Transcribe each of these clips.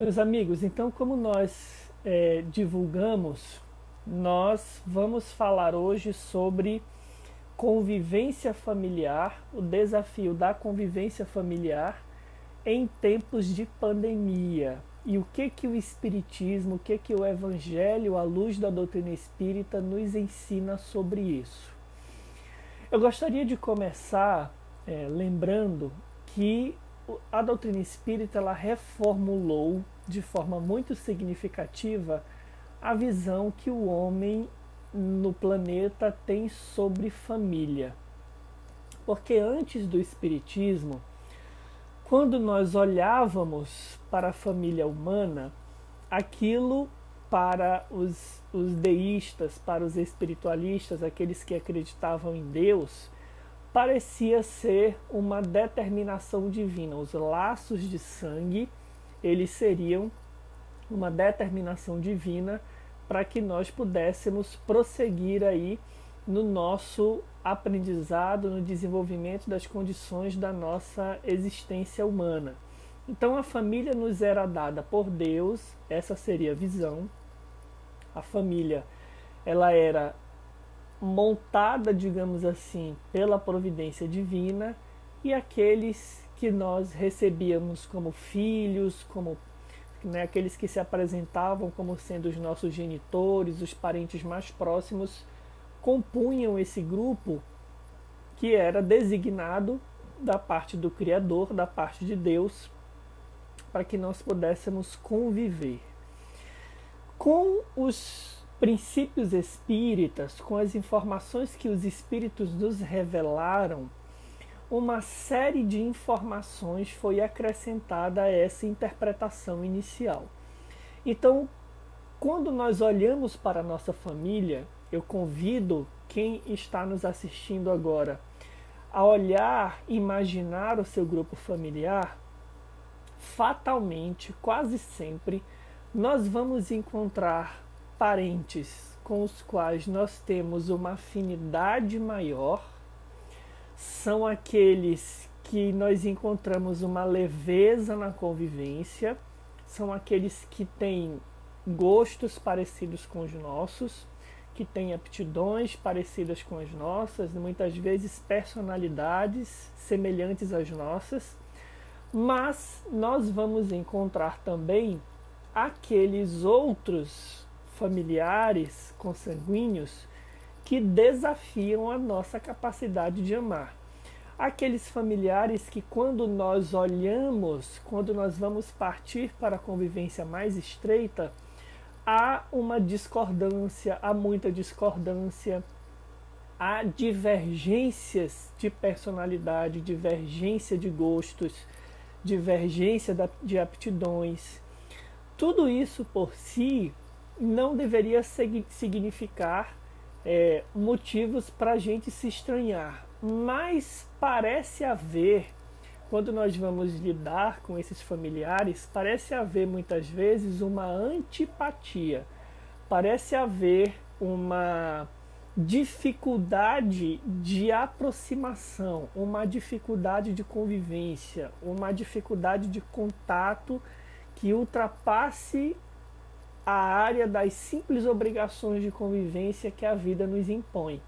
Meus amigos, então, como nós divulgamos, nós vamos falar hoje sobre convivência familiar, o desafio da convivência familiar em tempos de pandemia. E o que que o Espiritismo, o que que o Evangelho, à luz da doutrina espírita, nos ensina sobre isso. Eu gostaria de começar lembrando que a doutrina espírita ela reformulou de forma muito significativa a visão que o homem no planeta tem sobre família. Porque antes do espiritismo, quando nós olhávamos para a família humana, aquilo para os deístas, para os espiritualistas, aqueles que acreditavam em Deus, parecia ser uma determinação divina. Os laços de sangue, eles seriam uma determinação divina para que nós pudéssemos prosseguir aí no nosso aprendizado, no desenvolvimento das condições da nossa existência humana. Então a família nos era dada por Deus, essa seria a visão. A família, ela era montada, digamos assim, pela providência divina, e aqueles que nós recebíamos como filhos, como aqueles que se apresentavam como sendo os nossos genitores, os parentes mais próximos, compunham esse grupo que era designado da parte do Criador, da parte de Deus, para que nós pudéssemos conviver. Com os princípios espíritas, com as informações que os espíritos nos revelaram, uma série de informações foi acrescentada a essa interpretação inicial. Então, quando nós olhamos para a nossa família, eu convido quem está nos assistindo agora a olhar, imaginar o seu grupo familiar. Fatalmente, quase sempre, nós vamos encontrar parentes com os quais nós temos uma afinidade maior. São aqueles que nós encontramos uma leveza na convivência, são aqueles que têm gostos parecidos com os nossos, que têm aptidões parecidas com as nossas, muitas vezes personalidades semelhantes às nossas, mas nós vamos encontrar também aqueles outros familiares consanguíneos que desafiam a nossa capacidade de amar. Aqueles familiares que quando nós olhamos, quando nós vamos partir para a convivência mais estreita, há uma discordância, há muita discordância, há divergências de personalidade, divergência de gostos, divergência de aptidões. Tudo isso por si não deveria significar motivos para a gente se estranhar, mas parece haver, quando nós vamos lidar com esses familiares, parece haver muitas vezes uma antipatia, parece haver uma dificuldade de aproximação, uma dificuldade de convivência, uma dificuldade de contato que ultrapasse a área das simples obrigações de convivência que a vida nos impõe.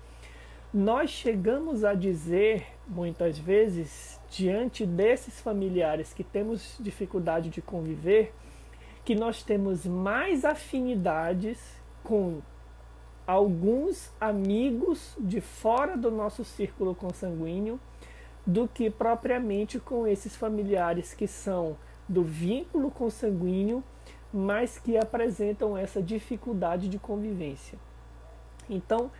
Nós chegamos a dizer, muitas vezes, diante desses familiares que temos dificuldade de conviver, que nós temos mais afinidades com alguns amigos de fora do nosso círculo consanguíneo do que propriamente com esses familiares que são do vínculo consanguíneo, mas que apresentam essa dificuldade de convivência. Então,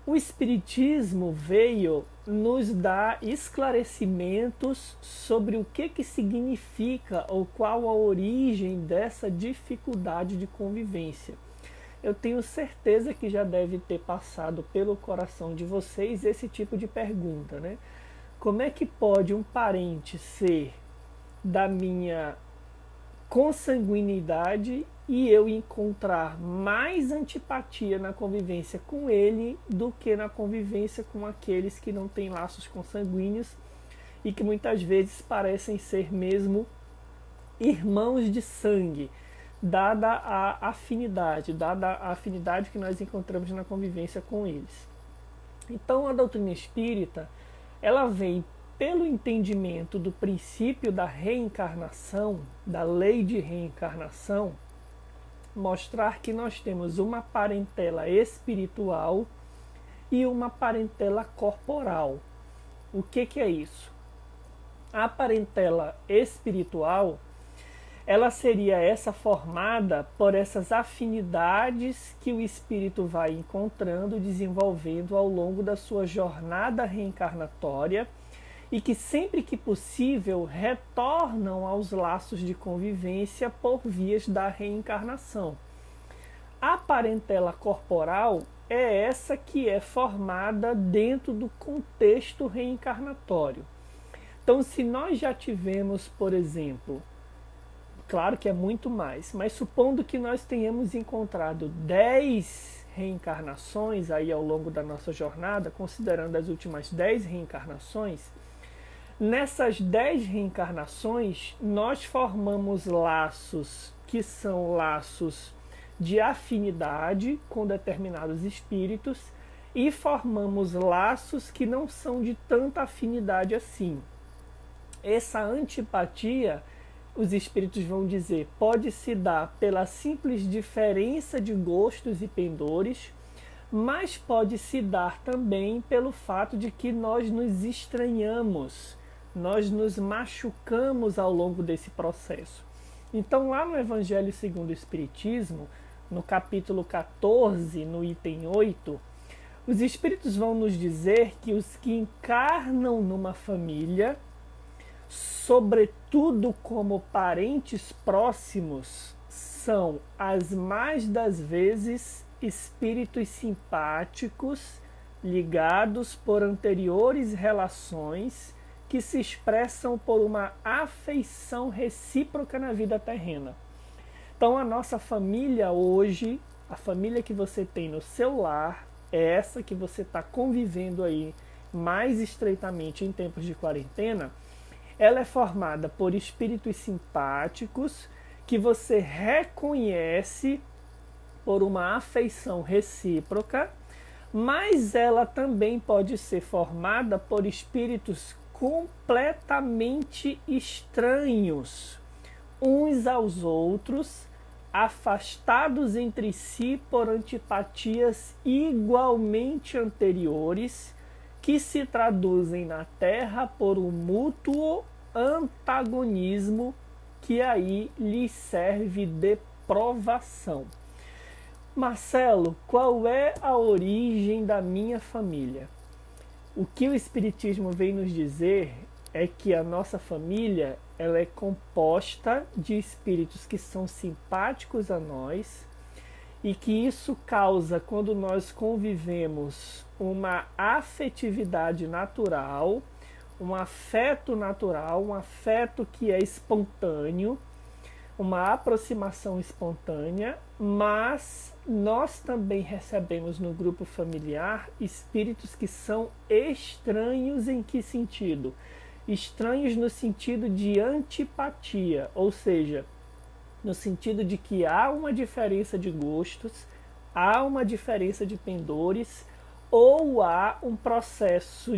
o Espiritismo veio nos dar esclarecimentos sobre o que significa ou qual a origem dessa dificuldade de convivência. Eu tenho certeza que já deve ter passado pelo coração de vocês esse tipo de pergunta, né? Como é que pode um parente ser da minha consanguinidade e eu encontrar mais antipatia na convivência com ele do que na convivência com aqueles que não têm laços consanguíneos e que muitas vezes parecem ser mesmo irmãos de sangue, dada a afinidade que nós encontramos na convivência com eles. Então a doutrina espírita, ela vem pelo entendimento do princípio da reencarnação, da lei de reencarnação, mostrar que nós temos uma parentela espiritual e uma parentela corporal. O que é isso? A parentela espiritual, ela seria essa formada por essas afinidades que o espírito vai encontrando, desenvolvendo ao longo da sua jornada reencarnatória e que sempre que possível retornam aos laços de convivência por vias da reencarnação. A parentela corporal é essa que é formada dentro do contexto reencarnatório. Então, se nós já tivemos, por exemplo, claro que é muito mais, mas supondo que nós tenhamos encontrado 10 reencarnações aí ao longo da nossa jornada, considerando as últimas 10 reencarnações, nessas 10 reencarnações nós formamos laços que são laços de afinidade com determinados espíritos e formamos laços que não são de tanta afinidade assim. Essa antipatia, os espíritos vão dizer, pode se dar pela simples diferença de gostos e pendores, mas pode se dar também pelo fato de que nós nos estranhamos, nós nos machucamos ao longo desse processo. Então, lá no Evangelho segundo o Espiritismo, no capítulo 14, no item 8, os espíritos vão nos dizer que os que encarnam numa família, sobretudo como parentes próximos, são as mais das vezes espíritos simpáticos ligados por anteriores relações que se expressam por uma afeição recíproca na vida terrena. Então a nossa família hoje, a família que você tem no seu lar, é essa que você está convivendo aí mais estreitamente em tempos de quarentena. Ela é formada por espíritos simpáticos que você reconhece por uma afeição recíproca, mas ela também pode ser formada por espíritos completamente estranhos uns aos outros, afastados entre si por antipatias igualmente anteriores, que se traduzem na Terra por um mútuo antagonismo que aí lhes serve de provação. Marcelo, qual é a origem da minha família? O que o Espiritismo vem nos dizer é que a nossa família ela é composta de espíritos que são simpáticos a nós e que isso causa, quando nós convivemos, uma afetividade natural, um afeto natural, um afeto que é espontâneo, uma aproximação espontânea, mas nós também recebemos no grupo familiar espíritos que são estranhos. Em que sentido? Estranhos no sentido de antipatia, ou seja, no sentido de que há uma diferença de gostos, há uma diferença de pendores, ou há um processo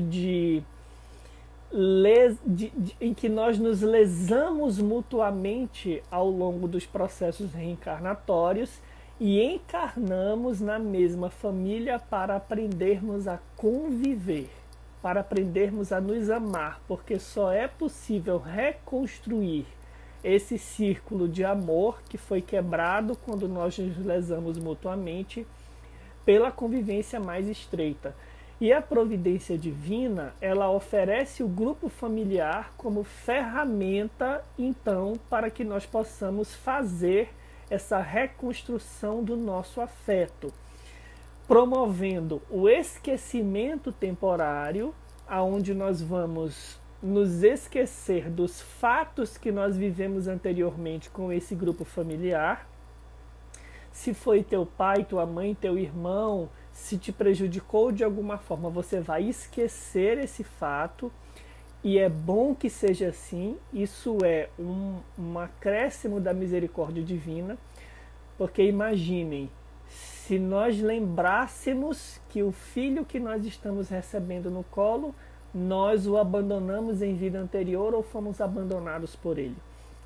em que nós nos lesamos mutuamente ao longo dos processos reencarnatórios e encarnamos na mesma família para aprendermos a conviver, para aprendermos a nos amar, porque só é possível reconstruir esse círculo de amor que foi quebrado quando nós nos lesamos mutuamente pela convivência mais estreita. E a providência divina, ela oferece o grupo familiar como ferramenta, então, para que nós possamos fazer essa reconstrução do nosso afeto, promovendo o esquecimento temporário, aonde nós vamos nos esquecer dos fatos que nós vivemos anteriormente com esse grupo familiar. Se foi teu pai, tua mãe, teu irmão, se te prejudicou de alguma forma, você vai esquecer esse fato e é bom que seja assim, isso é um acréscimo da misericórdia divina, porque imaginem, se nós lembrássemos que o filho que nós estamos recebendo no colo, nós o abandonamos em vida anterior ou fomos abandonados por ele.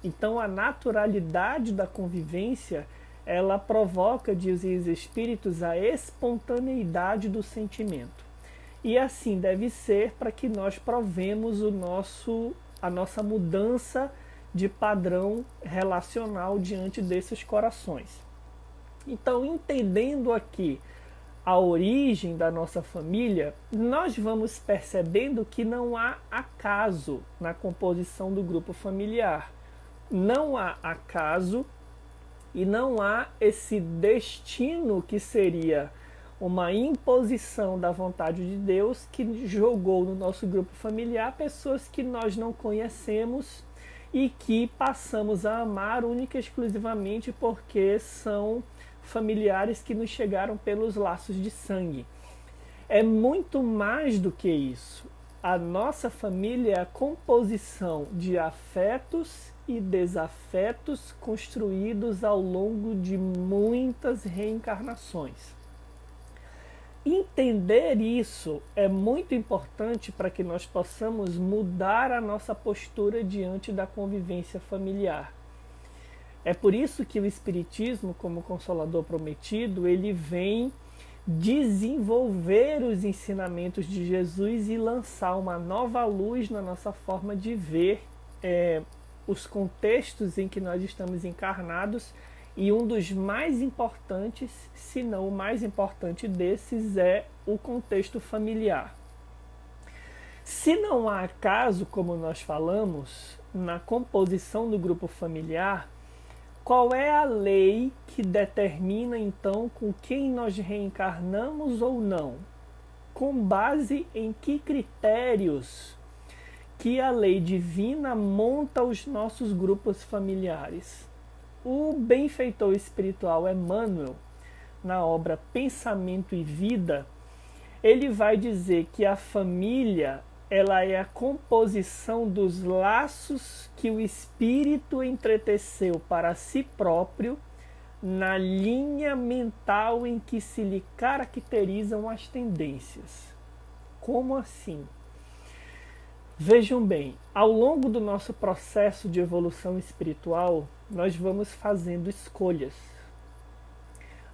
Então a naturalidade da convivência, ela provoca, dizem os espíritos, a espontaneidade do sentimento. E assim deve ser para que nós provemos a nossa mudança de padrão relacional diante desses corações. Então, entendendo aqui a origem da nossa família, nós vamos percebendo que não há acaso na composição do grupo familiar. Não há acaso e não há esse destino que seria uma imposição da vontade de Deus que jogou no nosso grupo familiar pessoas que nós não conhecemos e que passamos a amar única e exclusivamente porque são familiares que nos chegaram pelos laços de sangue. É muito mais do que isso. A nossa família é a composição de afetos e desafetos construídos ao longo de muitas reencarnações. Entender isso é muito importante para que nós possamos mudar a nossa postura diante da convivência familiar. É por isso que o Espiritismo, como Consolador Prometido, ele vem desenvolver os ensinamentos de Jesus e lançar uma nova luz na nossa forma de ver os contextos em que nós estamos encarnados, e um dos mais importantes, se não o mais importante desses, é o contexto familiar. Se não há acaso, como nós falamos, na composição do grupo familiar, qual é a lei que determina então com quem nós reencarnamos ou não? Com base em que critérios que a lei divina monta os nossos grupos familiares? O benfeitor espiritual Emmanuel, na obra Pensamento e Vida, ele vai dizer que a família, ela é a composição dos laços que o espírito entreteceu para si próprio na linha mental em que se lhe caracterizam as tendências. Como assim? Vejam bem, ao longo do nosso processo de evolução espiritual, nós vamos fazendo escolhas.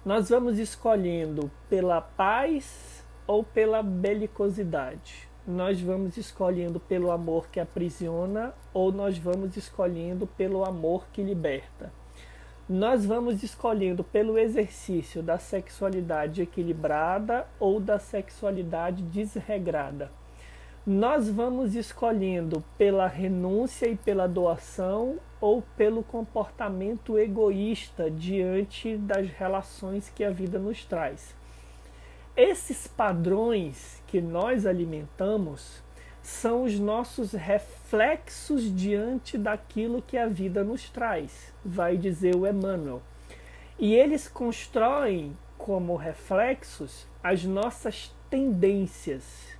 Nós vamos escolhendo pela paz ou pela belicosidade. Nós vamos escolhendo pelo amor que aprisiona ou nós vamos escolhendo pelo amor que liberta. Nós vamos escolhendo pelo exercício da sexualidade equilibrada ou da sexualidade desregrada. Nós vamos escolhendo pela renúncia e pela doação ou pelo comportamento egoísta diante das relações que a vida nos traz. Esses padrões que nós alimentamos são os nossos reflexos diante daquilo que a vida nos traz, vai dizer o Emmanuel. E eles constroem como reflexos as nossas tendências.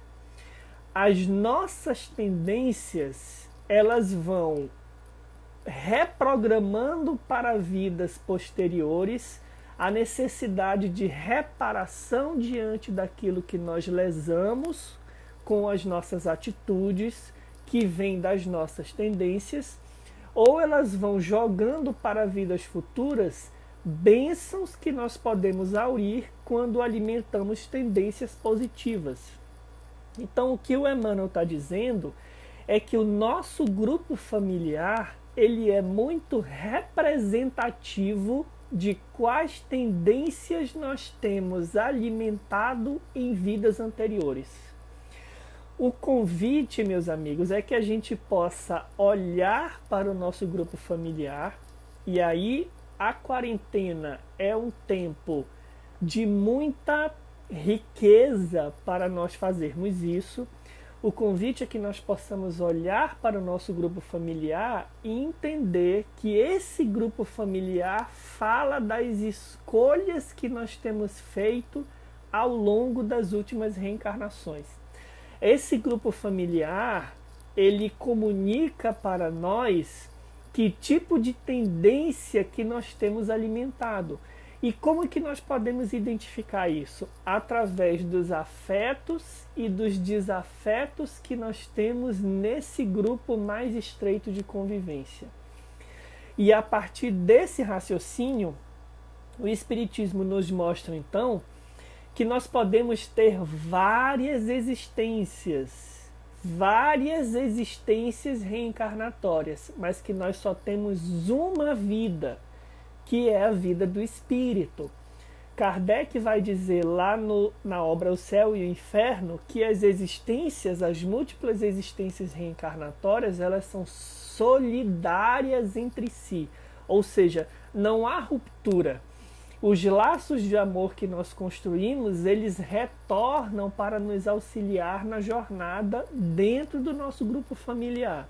As nossas tendências, elas vão reprogramando para vidas posteriores a necessidade de reparação diante daquilo que nós lesamos com as nossas atitudes, que vêm das nossas tendências, ou elas vão jogando para vidas futuras bênçãos que nós podemos aurir quando alimentamos tendências positivas. Então, o que o Emmanuel está dizendo é que o nosso grupo familiar ele é muito representativo de quais tendências nós temos alimentado em vidas anteriores. O convite, meus amigos, é que a gente possa olhar para o nosso grupo familiar, e aí a quarentena é um tempo de muita riqueza para nós fazermos isso. O convite é que nós possamos olhar para o nosso grupo familiar e entender que esse grupo familiar fala das escolhas que nós temos feito ao longo das últimas reencarnações. Esse grupo familiar, ele comunica para nós que tipo de tendência que nós temos alimentado. E como que nós podemos identificar isso? Através dos afetos e dos desafetos que nós temos nesse grupo mais estreito de convivência. E a partir desse raciocínio, o Espiritismo nos mostra então que nós podemos ter várias existências reencarnatórias, mas que nós só temos uma vida, que é a vida do espírito. Kardec vai dizer lá na obra O Céu e o Inferno que as múltiplas existências reencarnatórias, elas são solidárias entre si, ou seja, não há ruptura. Os laços de amor que nós construímos, eles retornam para nos auxiliar na jornada dentro do nosso grupo familiar.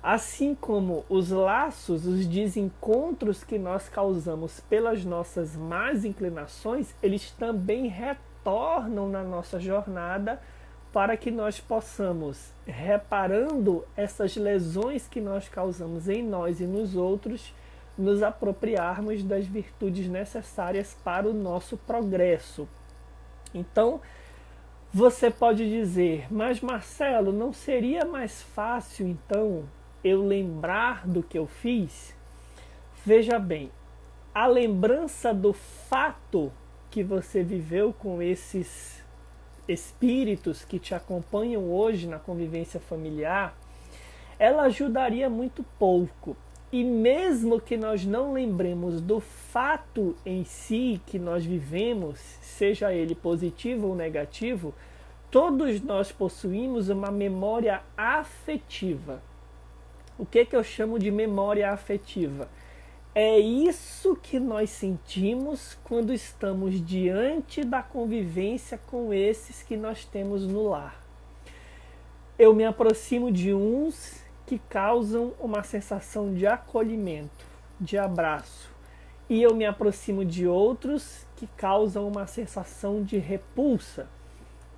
Assim como os laços, os desencontros que nós causamos pelas nossas más inclinações, eles também retornam na nossa jornada para que nós possamos, reparando essas lesões que nós causamos em nós e nos outros, nos apropriarmos das virtudes necessárias para o nosso progresso. Então, você pode dizer, mas Marcelo, não seria mais fácil então eu lembrar do que eu fiz? Veja bem, a lembrança do fato que você viveu com esses espíritos que te acompanham hoje na convivência familiar, ela ajudaria muito pouco. E mesmo que nós não lembremos do fato em si que nós vivemos, seja ele positivo ou negativo, todos nós possuímos uma memória afetiva. O que eu chamo de memória afetiva? É isso que nós sentimos quando estamos diante da convivência com esses que nós temos no lar. Eu me aproximo de uns que causam uma sensação de acolhimento, de abraço. E eu me aproximo de outros que causam uma sensação de repulsa.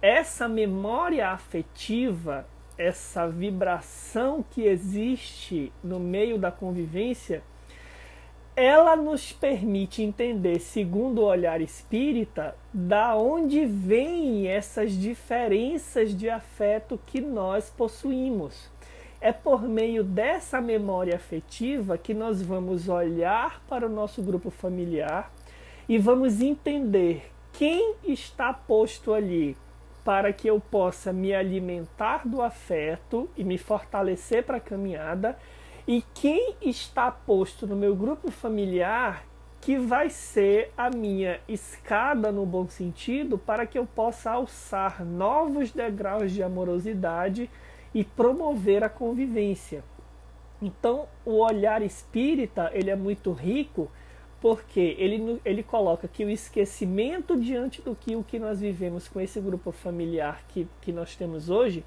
Essa memória afetiva, essa vibração que existe no meio da convivência, ela nos permite entender, segundo o olhar espírita, da onde vêm essas diferenças de afeto que nós possuímos. É por meio dessa memória afetiva que nós vamos olhar para o nosso grupo familiar e vamos entender quem está posto ali para que eu possa me alimentar do afeto e me fortalecer para a caminhada, e quem está posto no meu grupo familiar que vai ser a minha escada no bom sentido para que eu possa alçar novos degraus de amorosidade e promover a convivência. Então, o olhar espírita, ele é muito rico, porque ele coloca que o esquecimento diante do que o que nós vivemos com esse grupo familiar que nós temos hoje,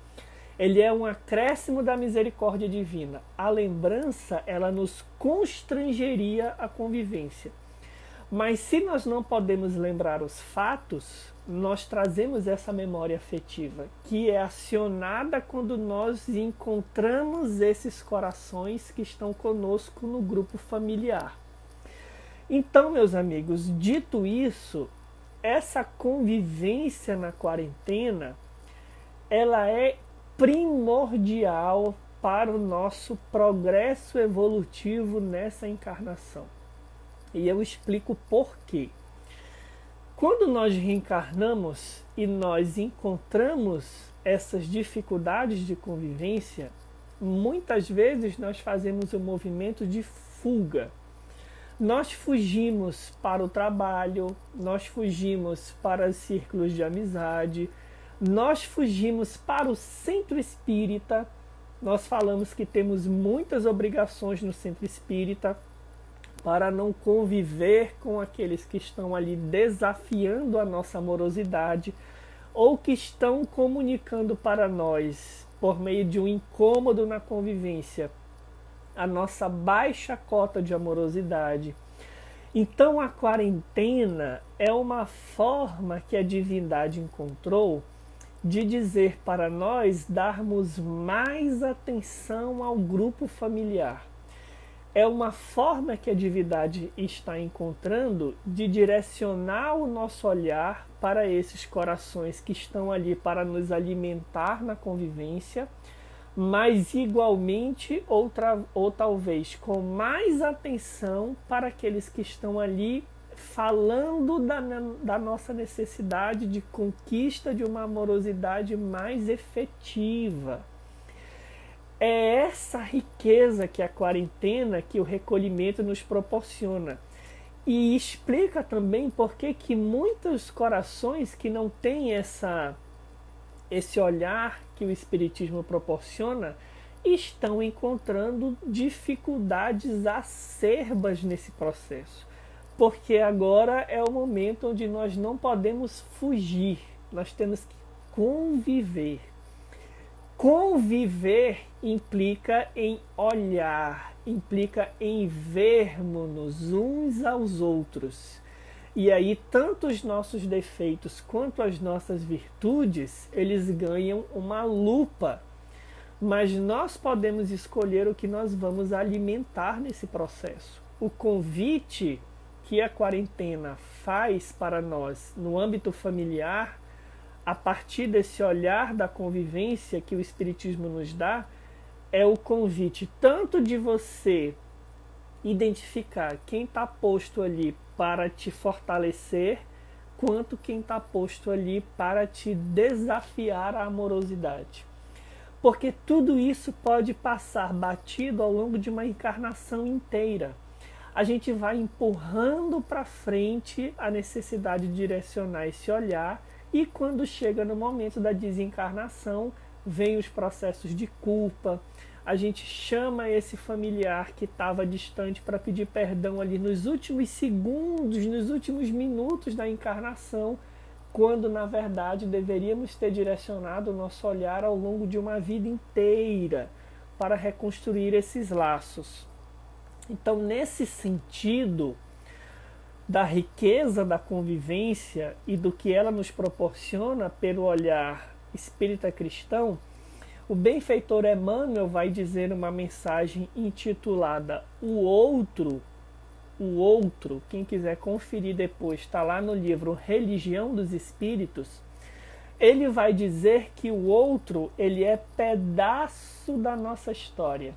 ele é um acréscimo da misericórdia divina. A lembrança, ela nos constrangeria a convivência. Mas se nós não podemos lembrar os fatos, nós trazemos essa memória afetiva, que é acionada quando nós encontramos esses corações que estão conosco no grupo familiar. Então, meus amigos, dito isso, essa convivência na quarentena, ela é primordial para o nosso progresso evolutivo nessa encarnação. E eu explico por quê. Quando nós reencarnamos e nós encontramos essas dificuldades de convivência, muitas vezes nós fazemos um movimento de fuga. Nós fugimos para o trabalho, nós fugimos para os círculos de amizade, nós fugimos para o centro espírita. Nós falamos que temos muitas obrigações no centro espírita para não conviver com aqueles que estão ali desafiando a nossa amorosidade ou que estão comunicando para nós, por meio de um incômodo na convivência, a nossa baixa cota de amorosidade. Então a quarentena é uma forma que a divindade encontrou de dizer para nós darmos mais atenção ao grupo familiar. É uma forma que a divindade está encontrando de direcionar o nosso olhar para esses corações que estão ali para nos alimentar na convivência, mas igualmente ou talvez com mais atenção para aqueles que estão ali falando da nossa necessidade de conquista de uma amorosidade mais efetiva. É essa riqueza que a quarentena, que o recolhimento nos proporciona. E explica também por que muitos corações que não têm esse olhar que o Espiritismo proporciona estão encontrando dificuldades acerbas nesse processo. Porque agora é o momento onde nós não podemos fugir, nós temos que conviver. Conviver implica em olhar, implica em vermos-nos uns aos outros. E aí, tanto os nossos defeitos quanto as nossas virtudes, eles ganham uma lupa. Mas nós podemos escolher o que nós vamos alimentar nesse processo. O convite que a quarentena faz para nós no âmbito familiar, a partir desse olhar da convivência que o Espiritismo nos dá, é o convite tanto de você identificar quem está posto ali para te fortalecer, quanto quem está posto ali para te desafiar à amorosidade. Porque tudo isso pode passar batido ao longo de uma encarnação inteira. A gente vai empurrando para frente a necessidade de direcionar esse olhar, e quando chega no momento da desencarnação, vem os processos de culpa. A gente chama esse familiar que estava distante para pedir perdão ali nos últimos segundos, nos últimos minutos da encarnação, quando na verdade deveríamos ter direcionado o nosso olhar ao longo de uma vida inteira para reconstruir esses laços. Então, nesse sentido da riqueza da convivência e do que ela nos proporciona pelo olhar espírita cristão, o benfeitor Emmanuel vai dizer uma mensagem intitulada O Outro. O Outro, quem quiser conferir depois, está lá no livro Religião dos Espíritos. Ele vai dizer que o outro, ele é pedaço da nossa história.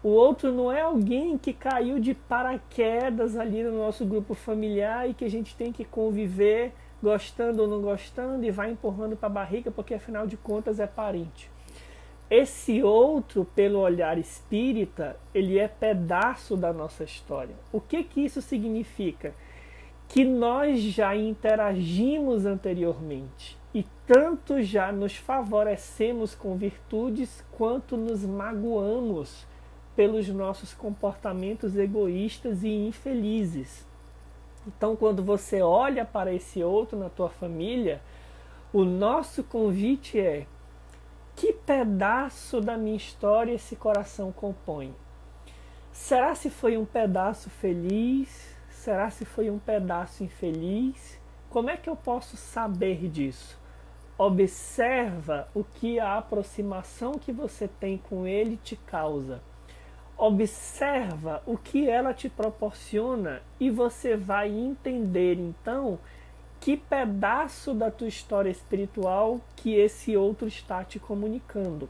O outro não é alguém que caiu de paraquedas ali no nosso grupo familiar e que a gente tem que conviver gostando ou não gostando e vai empurrando para a barriga porque afinal de contas é parente. Esse outro, pelo olhar espírita, ele é pedaço da nossa história. O que isso significa? Que nós já interagimos anteriormente e tanto já nos favorecemos com virtudes quanto nos magoamos pelos nossos comportamentos egoístas e infelizes. Então, quando você olha para esse outro na tua família, o nosso convite é: que pedaço da minha história esse coração compõe? Será se foi um pedaço feliz? Será se foi um pedaço infeliz? Como é que eu posso saber disso? Observa o que a aproximação que você tem com ele te causa. Observa o que ela te proporciona e você vai entender então que pedaço da tua história espiritual que esse outro está te comunicando.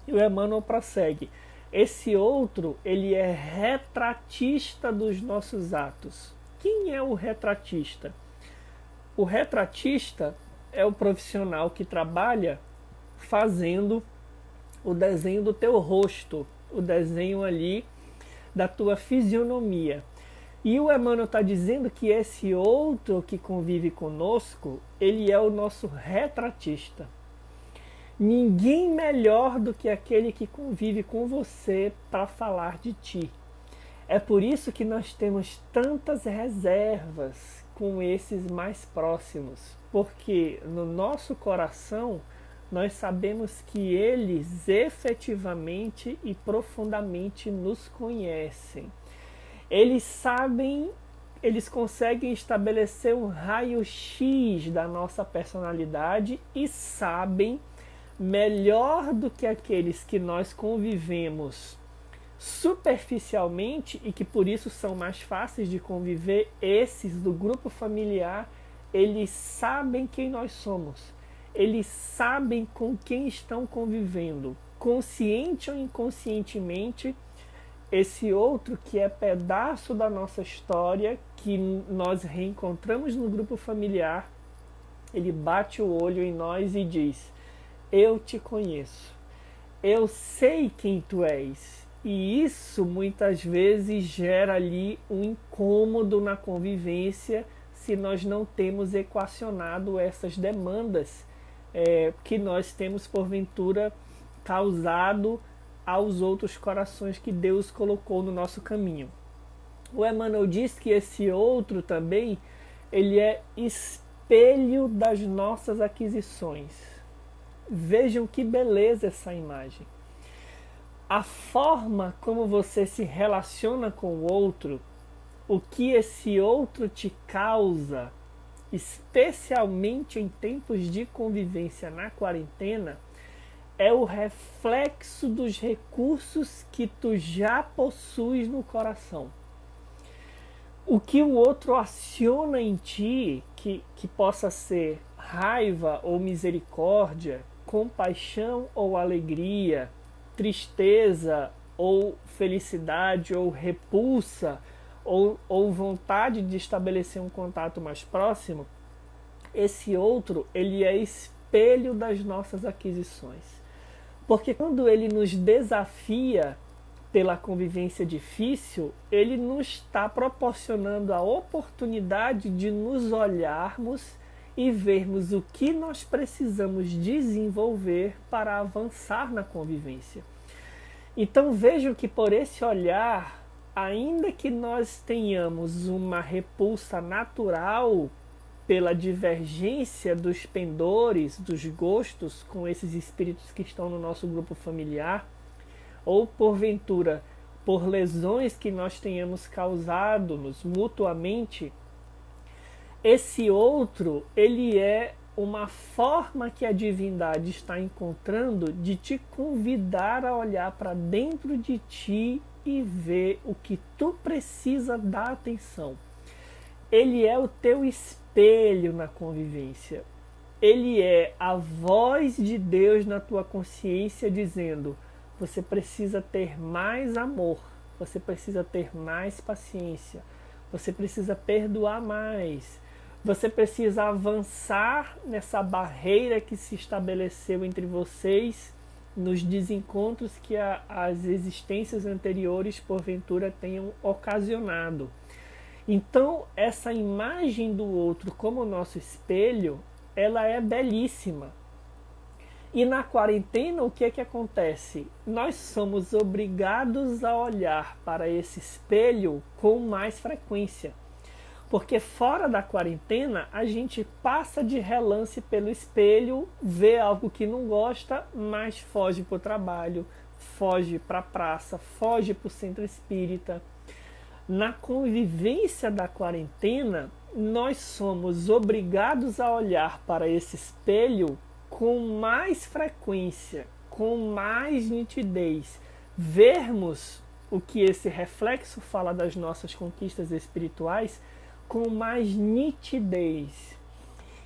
E o Emmanuel prossegue: esse outro, ele é retratista dos nossos atos. Quem é o retratista? O retratista é o profissional que trabalha fazendo o desenho do teu rosto, o desenho ali da tua fisionomia. E o Emmanuel está dizendo que esse outro que convive conosco, ele é o nosso retratista. Ninguém melhor do que aquele que convive com você para falar de ti. É por isso que nós temos tantas reservas com esses mais próximos, porque no nosso coração nós sabemos que eles efetivamente e profundamente nos conhecem. Eles sabem eles conseguem estabelecer um raio-x da nossa personalidade e sabem, melhor do que aqueles que nós convivemos superficialmente e que por isso são mais fáceis de conviver, esses do grupo familiar, eles sabem quem nós somos, eles sabem com quem estão convivendo, consciente ou inconscientemente. Esse outro que é pedaço da nossa história, que nós reencontramos no grupo familiar, ele bate o olho em nós e diz: eu te conheço, eu sei quem tu és. E isso muitas vezes gera ali um incômodo na convivência se nós não temos equacionado essas demandas que nós temos porventura causado aos outros corações que Deus colocou no nosso caminho. O Emmanuel diz que esse outro também, ele é espelho das nossas aquisições. Vejam que beleza essa imagem. A forma como você se relaciona com o outro, o que esse outro te causa, especialmente em tempos de convivência na quarentena, é o reflexo dos recursos que tu já possuis no coração. O que o outro aciona em ti, que possa ser raiva ou misericórdia, compaixão ou alegria, tristeza ou felicidade ou repulsa ou vontade de estabelecer um contato mais próximo, esse outro, ele é espelho das nossas aquisições. Porque quando ele nos desafia pela convivência difícil, ele nos está proporcionando a oportunidade de nos olharmos e vermos o que nós precisamos desenvolver para avançar na convivência. Então vejam que por esse olhar, ainda que nós tenhamos uma repulsa natural pela divergência dos pendores, dos gostos com esses espíritos que estão no nosso grupo familiar, ou porventura por lesões que nós tenhamos causado-nos mutuamente, esse outro, ele é uma forma que a divindade está encontrando de te convidar a olhar para dentro de ti e ver o que tu precisa dar atenção. Ele é o teu espelho na convivência. Ele é a voz de Deus na tua consciência dizendo: você precisa ter mais amor, você precisa ter mais paciência, você precisa perdoar mais, você precisa avançar nessa barreira que se estabeleceu entre vocês nos desencontros que as existências anteriores porventura tenham ocasionado. Então, essa imagem do outro como nosso espelho, ela é belíssima. E na quarentena, o que é que acontece? Nós somos obrigados a olhar para esse espelho com mais frequência. Porque fora da quarentena, a gente passa de relance pelo espelho, vê algo que não gosta, mas foge para o trabalho, foge para a praça, foge para o centro espírita. Na convivência da quarentena, nós somos obrigados a olhar para esse espelho com mais frequência, com mais nitidez, vermos o que esse reflexo fala das nossas conquistas espirituais com mais nitidez.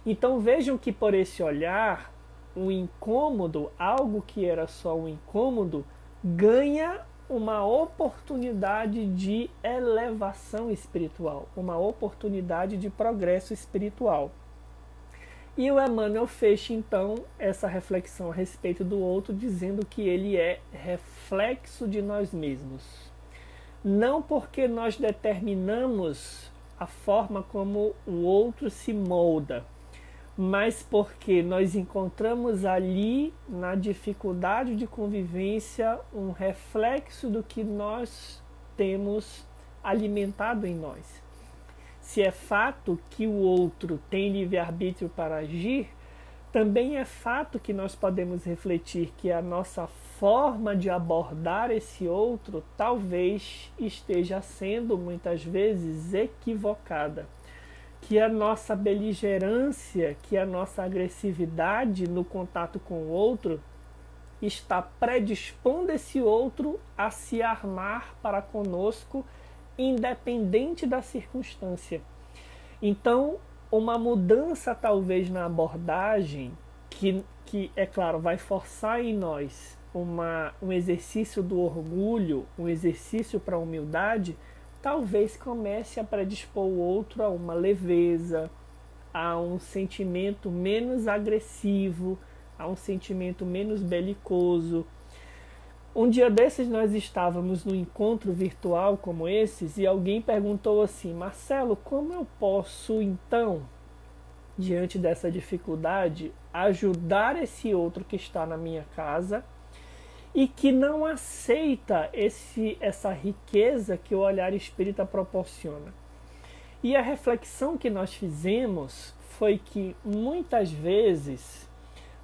Então vejam que por esse olhar, o incômodo, algo que era só um incômodo, ganha uma oportunidade de elevação espiritual, uma oportunidade de progresso espiritual. E o Emmanuel fecha então essa reflexão a respeito do outro, dizendo que ele é reflexo de nós mesmos. Não porque nós determinamos a forma como o outro se molda, mas porque nós encontramos ali, na dificuldade de convivência, um reflexo do que nós temos alimentado em nós. Se é fato que o outro tem livre-arbítrio para agir, Também é fato que nós podemos refletir que a nossa forma de abordar esse outro talvez esteja sendo muitas vezes equivocada, que a nossa beligerância, que a nossa agressividade no contato com o outro está predispondo esse outro a se armar para conosco, independente da circunstância. Então, uma mudança talvez na abordagem, que é claro, vai forçar em nós um exercício do orgulho, um exercício para a humildade, talvez comece a predispor o outro a uma leveza, a um sentimento menos agressivo, a um sentimento menos belicoso. Um dia desses nós estávamos num encontro virtual como esses e alguém perguntou assim: Marcelo, como eu posso então, diante dessa dificuldade, ajudar esse outro que está na minha casa e que não aceita essa riqueza que o olhar espírita proporciona? E a reflexão que nós fizemos foi que muitas vezes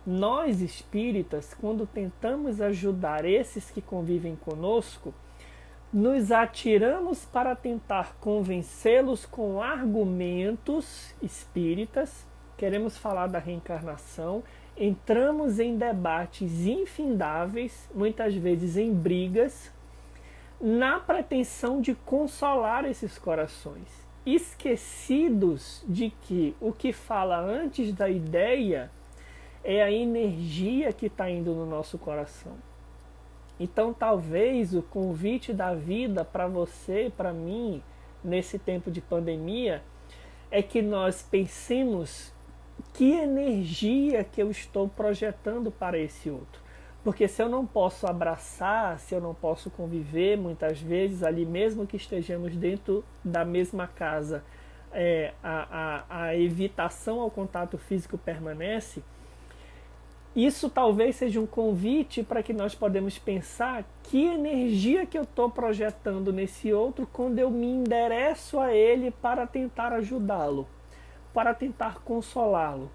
nós espíritas, quando tentamos ajudar esses que convivem conosco, nos atiramos para tentar convencê-los com argumentos espíritas, queremos falar da reencarnação, entramos em debates infindáveis, muitas vezes em brigas, na pretensão de consolar esses corações, esquecidos de que o que fala antes da ideia é a energia que está indo no nosso coração. Então talvez o convite da vida para você, para mim, nesse tempo de pandemia, é que nós pensemos que energia que eu estou projetando para esse outro. Porque se eu não posso abraçar, se eu não posso conviver, muitas vezes, ali mesmo que estejamos dentro da mesma casa, a evitação ao contato físico permanece. Isso talvez seja um convite para que nós podemos pensar que energia que eu estou projetando nesse outro quando eu me endereço a ele para tentar ajudá-lo, para tentar consolá-lo.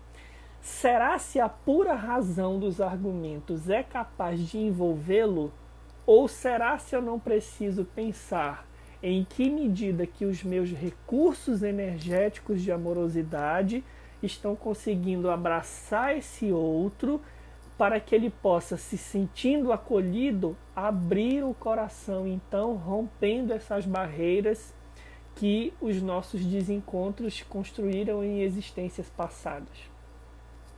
Será se a pura razão dos argumentos é capaz de envolvê-lo? Ou será se eu não preciso pensar em que medida que os meus recursos energéticos de amorosidade estão conseguindo abraçar esse outro para que ele possa, se sentindo acolhido, abrir o coração, então rompendo essas barreiras que os nossos desencontros construíram em existências passadas.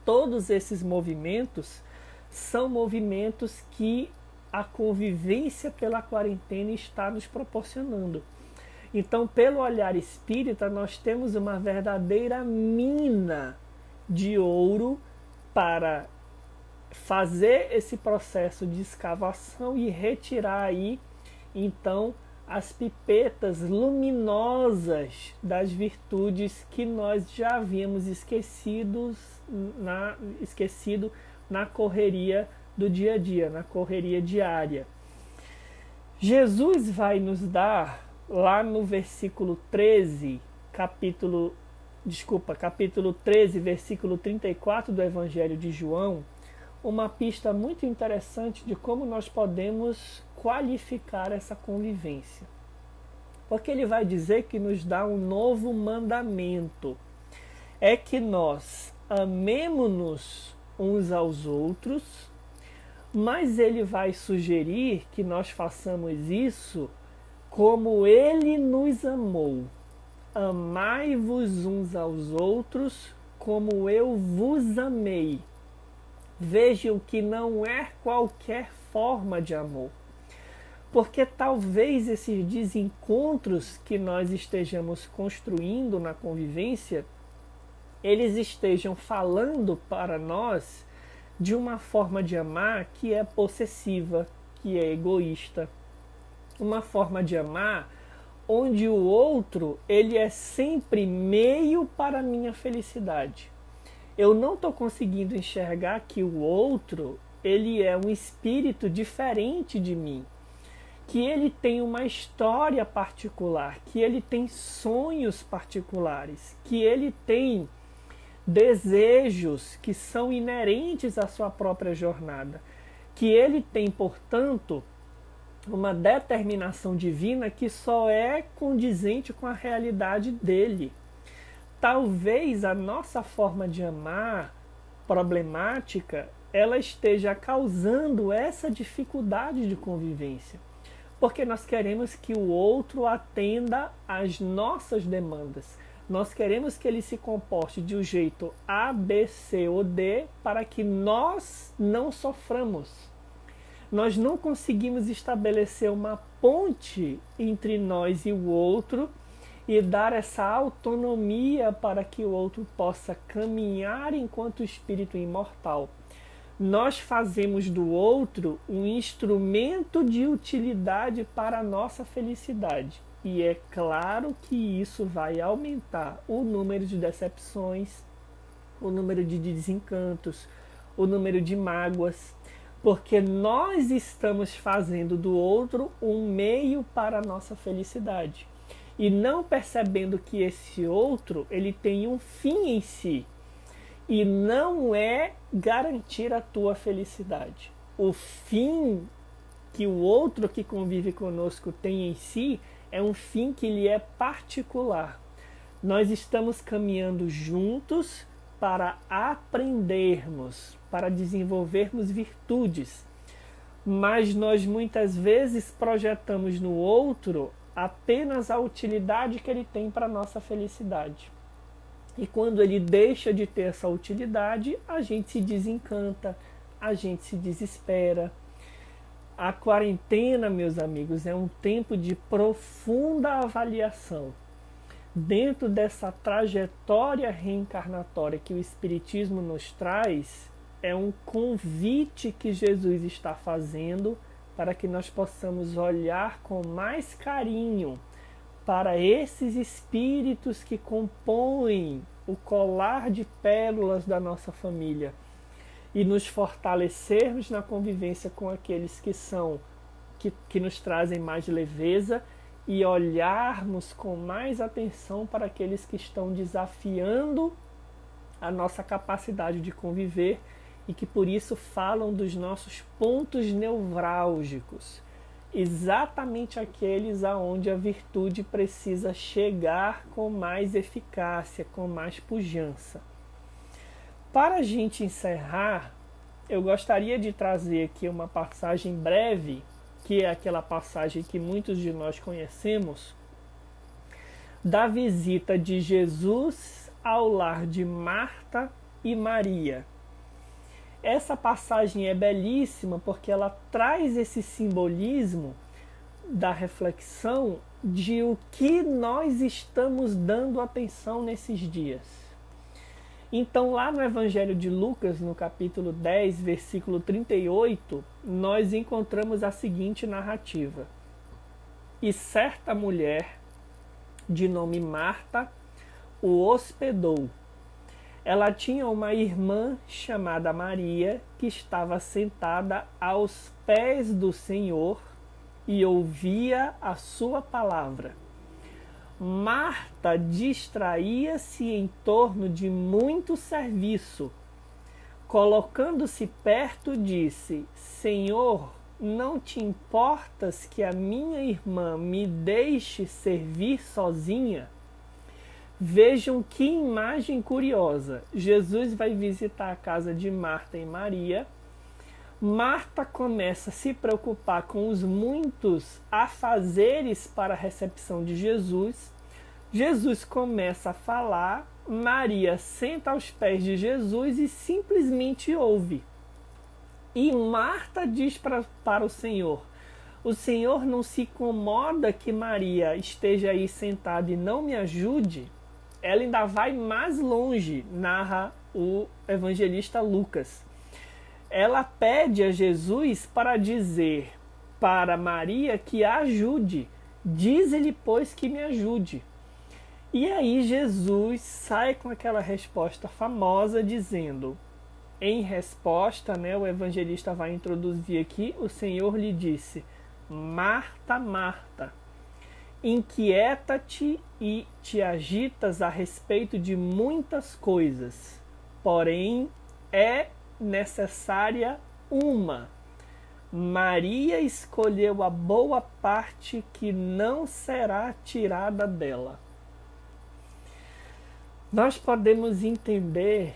Todos esses movimentos são movimentos que a convivência pela quarentena está nos proporcionando. Então, pelo olhar espírita, nós temos uma verdadeira mina de ouro para fazer esse processo de escavação e retirar aí, então, as pipetas luminosas das virtudes que nós já havíamos esquecido na correria do dia a dia, na correria diária. Jesus vai nos dar, lá no versículo 13, capítulo 13, versículo 34 do Evangelho de João, uma pista muito interessante de como nós podemos qualificar essa convivência. Porque ele vai dizer que nos dá um novo mandamento. É que nós amemo-nos uns aos outros, mas ele vai sugerir que nós façamos isso como ele nos amou. Amai-vos uns aos outros como eu vos amei. Vejam que não é qualquer forma de amor. Porque talvez esses desencontros que nós estejamos construindo na convivência, eles estejam falando para nós de uma forma de amar que é possessiva, que é egoísta. Uma forma de amar onde o outro ele é sempre meio para a minha felicidade. Eu não estou conseguindo enxergar que o outro ele é um espírito diferente de mim, que ele tem uma história particular, que ele tem sonhos particulares, que ele tem desejos que são inerentes à sua própria jornada, que ele tem, portanto, uma determinação divina que só é condizente com a realidade dele. Talvez a nossa forma de amar problemática, ela esteja causando essa dificuldade de convivência, porque nós queremos que o outro atenda às nossas demandas. Nós queremos que ele se comporte de um jeito A, B, C ou D para que nós não soframos. Nós não conseguimos estabelecer uma ponte entre nós e o outro e dar essa autonomia para que o outro possa caminhar enquanto espírito imortal. Nós fazemos do outro um instrumento de utilidade para a nossa felicidade. E é claro que isso vai aumentar o número de decepções, o número de desencantos, o número de mágoas, porque nós estamos fazendo do outro um meio para a nossa felicidade. E não percebendo que esse outro ele tem um fim em si. E não é garantir a tua felicidade. O fim que o outro que convive conosco tem em si é um fim que lhe é particular. Nós estamos caminhando juntos para aprendermos, para desenvolvermos virtudes. Mas nós muitas vezes projetamos no outro apenas a utilidade que ele tem para a nossa felicidade. E quando ele deixa de ter essa utilidade, a gente se desencanta, a gente se desespera. A quarentena, meus amigos, é um tempo de profunda avaliação. Dentro dessa trajetória reencarnatória que o Espiritismo nos traz, é um convite que Jesus está fazendo para que nós possamos olhar com mais carinho para esses espíritos que compõem o colar de pérolas da nossa família e nos fortalecermos na convivência com aqueles que nos trazem mais leveza e olharmos com mais atenção para aqueles que estão desafiando a nossa capacidade de conviver e que por isso falam dos nossos pontos nevrálgicos, exatamente aqueles aonde a virtude precisa chegar com mais eficácia, com mais pujança. Para a gente encerrar, eu gostaria de trazer aqui uma passagem breve, que é aquela passagem que muitos de nós conhecemos, da visita de Jesus ao lar de Marta e Maria. Essa passagem é belíssima porque ela traz esse simbolismo da reflexão de o que nós estamos dando atenção nesses dias. Então, lá no Evangelho de Lucas, no capítulo 10, versículo 38, nós encontramos a seguinte narrativa. E certa mulher, de nome Marta, o hospedou. Ela tinha uma irmã chamada Maria, que estava sentada aos pés do Senhor e ouvia a sua palavra. Marta distraía-se em torno de muito serviço. Colocando-se perto, disse: Senhor, não te importas que a minha irmã me deixe servir sozinha? Vejam que imagem curiosa. Jesus vai visitar a casa de Marta e Maria. Marta começa a se preocupar com os muitos afazeres para a recepção de Jesus. Jesus começa a falar. Maria senta aos pés de Jesus e simplesmente ouve. E Marta diz para o Senhor: o Senhor não se incomoda que Maria esteja aí sentada e não me ajude? Ela ainda vai mais longe, narra o evangelista Lucas. Ela pede a Jesus para dizer para Maria que a ajude. Diz-lhe, pois, que me ajude. E aí Jesus sai com aquela resposta famosa dizendo, em resposta, o evangelista vai introduzir aqui, o Senhor lhe disse: Marta, Marta. Inquieta-te e te agitas a respeito de muitas coisas, porém é necessária uma. Maria escolheu a boa parte que não será tirada dela. Nós podemos entender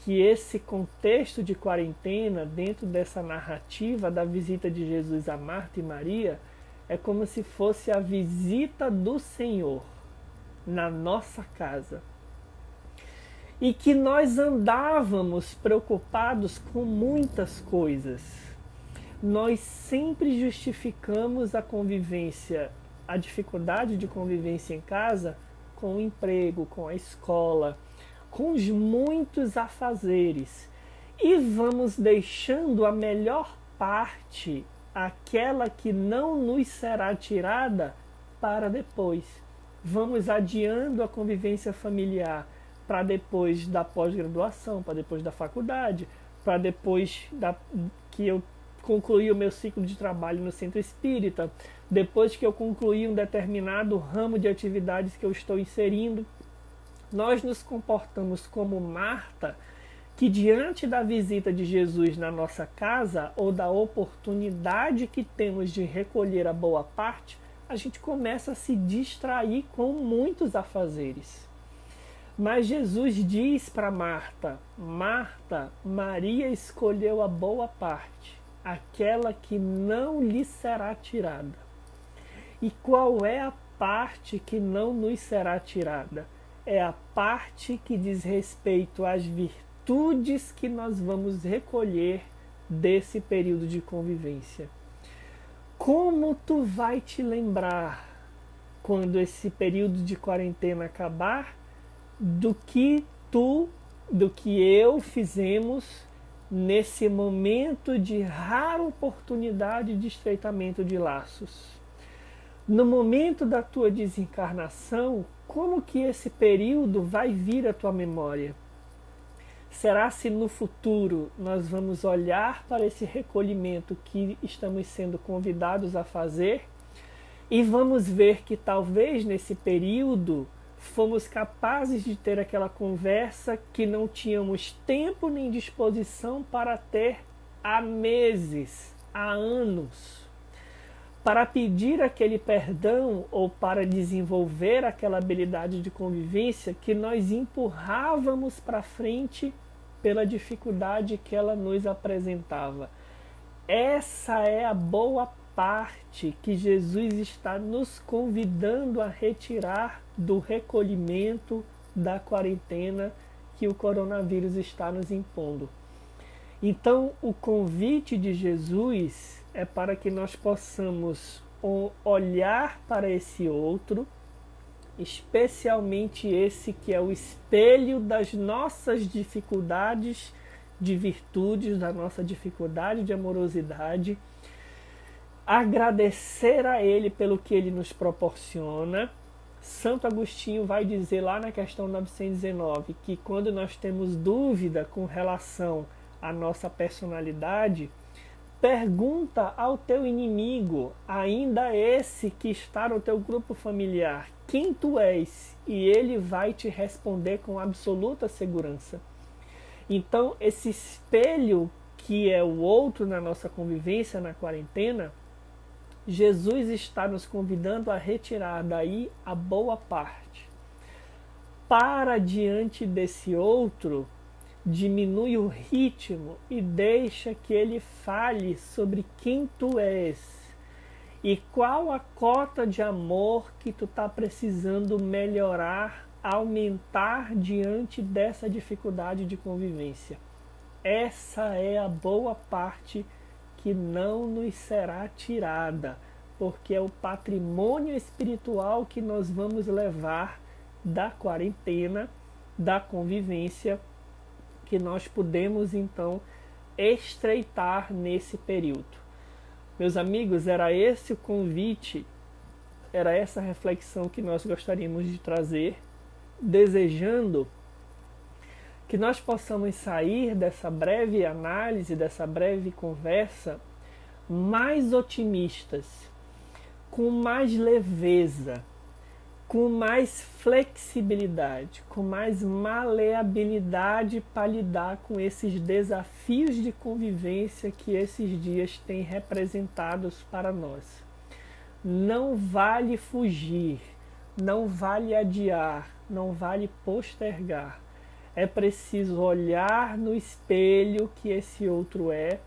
que esse contexto de quarentena, dentro dessa narrativa da visita de Jesus a Marta e Maria, é como se fosse a visita do Senhor na nossa casa. E que nós andávamos preocupados com muitas coisas. Nós sempre justificamos a convivência, a dificuldade de convivência em casa com o emprego, com a escola, com os muitos afazeres. E vamos deixando a melhor parte, aquela que não nos será tirada, para depois. Vamos adiando a convivência familiar para depois da pós-graduação, para depois da faculdade, para depois que eu concluí o meu ciclo de trabalho no centro espírita, depois que eu concluí um determinado ramo de atividades que eu estou inserindo. Nós nos comportamos como Marta, que diante da visita de Jesus na nossa casa, ou da oportunidade que temos de recolher a boa parte, a gente começa a se distrair com muitos afazeres. Mas Jesus diz para Marta: Marta, Maria escolheu a boa parte, aquela que não lhe será tirada. E qual é a parte que não nos será tirada? É a parte que diz respeito às virtudes que nós vamos recolher desse período de convivência. Como tu vai te lembrar, quando esse período de quarentena acabar, do que eu fizemos nesse momento de rara oportunidade de estreitamento de laços? No momento da tua desencarnação, como que esse período vai vir à tua memória? Será se no futuro nós vamos olhar para esse recolhimento que estamos sendo convidados a fazer e vamos ver que talvez nesse período fomos capazes de ter aquela conversa que não tínhamos tempo nem disposição para ter há meses, há anos, para pedir aquele perdão ou para desenvolver aquela habilidade de convivência que nós empurrávamos para frente pela dificuldade que ela nos apresentava. Essa é a boa parte que Jesus está nos convidando a retirar do recolhimento da quarentena que o coronavírus está nos impondo. Então, o convite de Jesus é para que nós possamos olhar para esse outro, especialmente esse que é o espelho das nossas dificuldades de virtudes, da nossa dificuldade de amorosidade, agradecer a Ele pelo que Ele nos proporciona. Santo Agostinho vai dizer lá na questão 919 que quando nós temos dúvida com relação à nossa personalidade, pergunta ao teu inimigo, ainda esse que está no teu grupo familiar, quem tu és, e ele vai te responder com absoluta segurança. Então, esse espelho que é o outro na nossa convivência na quarentena, Jesus está nos convidando a retirar daí a boa parte. Para diante desse outro, diminui o ritmo e deixa que ele fale sobre quem tu és e qual a cota de amor que tu está precisando melhorar, aumentar diante dessa dificuldade de convivência. Essa é a boa parte que não nos será tirada, porque é o patrimônio espiritual que nós vamos levar da quarentena, da convivência, que nós podemos então estreitar nesse período. Meus amigos, era esse o convite, era essa reflexão que nós gostaríamos de trazer, desejando que nós possamos sair dessa breve análise, dessa breve conversa, mais otimistas, com mais leveza, com mais flexibilidade, com mais maleabilidade para lidar com esses desafios de convivência que esses dias têm representados para nós. Não vale fugir, não vale adiar, não vale postergar. É preciso olhar no espelho que esse outro é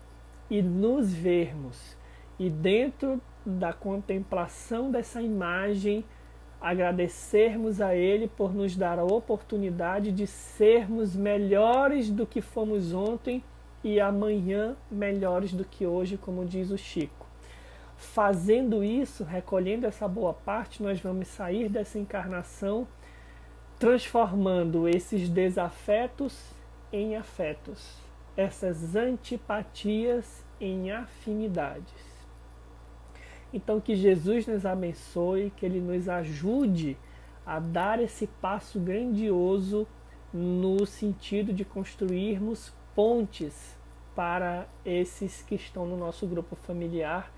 e nos vermos. E dentro da contemplação dessa imagem, agradecermos a Ele por nos dar a oportunidade de sermos melhores do que fomos ontem e amanhã melhores do que hoje, como diz o Chico. Fazendo isso, recolhendo essa boa parte, nós vamos sair dessa encarnação transformando esses desafetos em afetos, essas antipatias em afinidades. Então que Jesus nos abençoe, que Ele nos ajude a dar esse passo grandioso no sentido de construirmos pontes para esses que estão no nosso grupo familiar,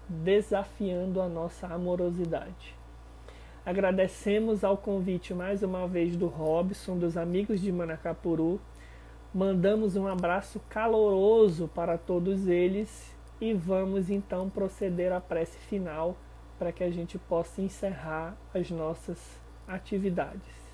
desafiando a nossa amorosidade. Agradecemos ao convite mais uma vez do Robson, dos amigos de Manacapuru. Mandamos um abraço caloroso para todos eles e vamos então proceder à prece final para que a gente possa encerrar as nossas atividades.